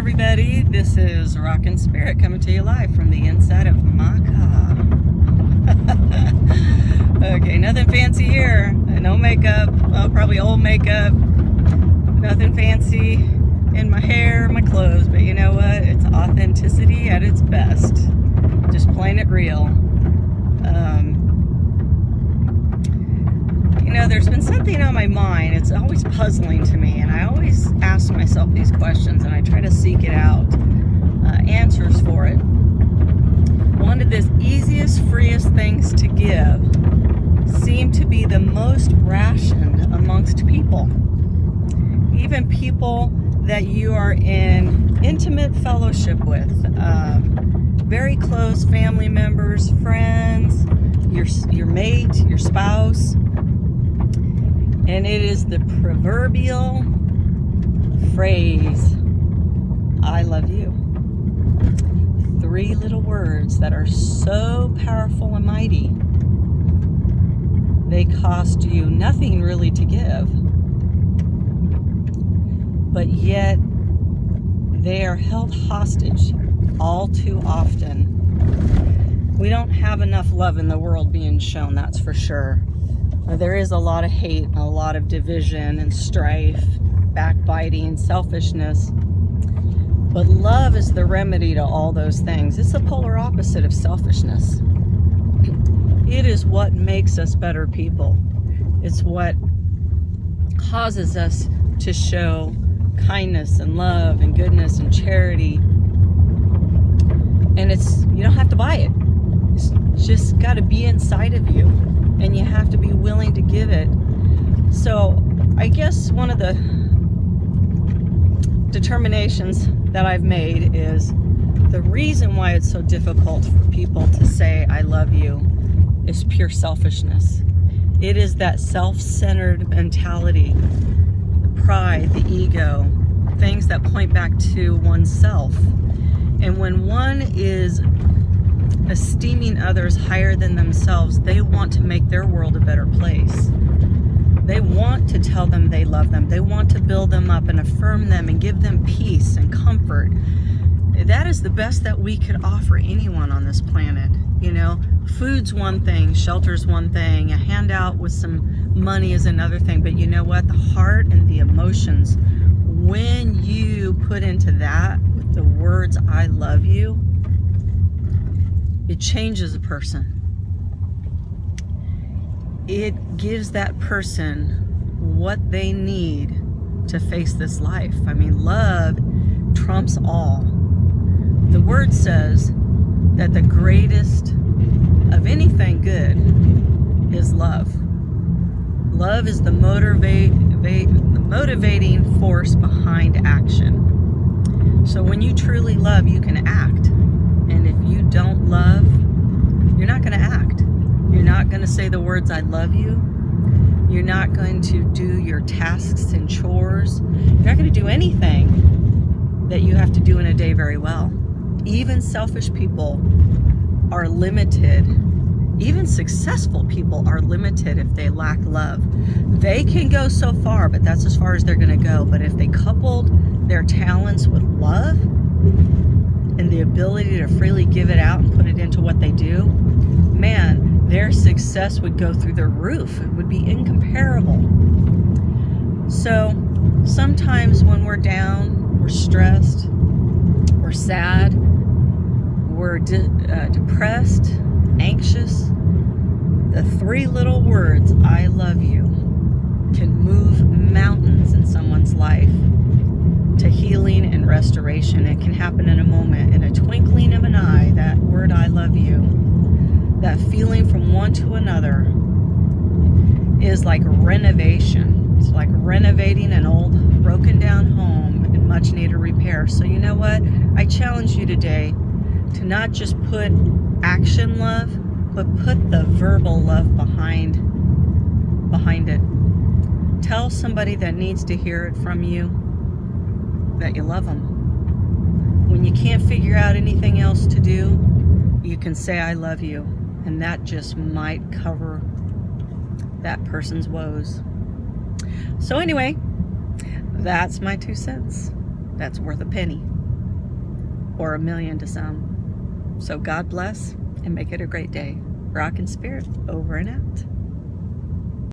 everybody. This is Rockin' Spirit coming to you live from the inside of my car. Okay, nothing fancy here. No makeup. Well, probably old makeup. Nothing fancy in my hair, my clothes. But you know what? It's authenticity at its best. Just playing it real. You know, there's been something on my mind. It's always puzzling to me, and I always ask myself these questions, and I try to seek it out, answers for it. One of the easiest, freest things to give seem to be the most rationed amongst people. Even people that you are in intimate fellowship with, very close family members, friends, your mate, your spouse. And it is the proverbial phrase, I love you. 3 little words that are so powerful and mighty. They cost you nothing really to give. But yet, they are held hostage all too often. We don't have enough love in the world being shown, that's for sure. There is a lot of hate, a lot of division and strife, backbiting, selfishness. But love is the remedy to all those things. It's the polar opposite of selfishness. It is what makes us better people. It's what causes us to show kindness and love and goodness and charity. And you don't have to buy it. It's just got to be inside of you. And you have to be willing to give it. So I guess one of the determinations that I've made is the reason why it's so difficult for people to say I love you is pure selfishness. It is that self-centered mentality, the pride, the ego, things that point back to oneself. And when one is esteeming others higher than themselves, they want to make their world a better place. They want to tell them they love them. They want to build them up and affirm them and give them peace and comfort. That is the best that we could offer anyone on this planet. You know, food's one thing, shelter's one thing, a handout with some money is another thing. But you know what? The heart and the emotions, when you put into that with the words, I love you, it changes a person. It gives that person what they need to face this life. I mean, love trumps all. The word says that the greatest of anything good is love. Love is the motivating force behind action. So when you truly love, you can act. And if you don't love, you're not going to act. You're not going to say the words, I love you. You're not going to do your tasks and chores. You're not going to do anything that you have to do in a day very well. Even selfish people are limited. Even successful people are limited if they lack love. They can go so far, but that's as far as they're going to go. But if they coupled their talents with love, and the ability to freely give it out and put it into what they do, man, their success would go through the roof. It would be incomparable. So sometimes when we're down, we're stressed, we're sad, we're depressed, anxious, the 3 little words, I love you, can move mountains in someone's life to healing and restoration. It can happen in a moment, in a twinkling of an eye. That word, I love you, that feeling from one to another is like renovation. It's like renovating an old broken down home in much needed repair. So you know what? I challenge you today to not just put action love, but put the verbal love behind it. Tell somebody that needs to hear it from you that you love them. When you can't figure out anything else to do, you can say, I love you. And that just might cover that person's woes. So anyway, that's my 2 cents. That's worth a penny. or a million to some. So God bless and make it a great day. Rock and Spirit, over and out.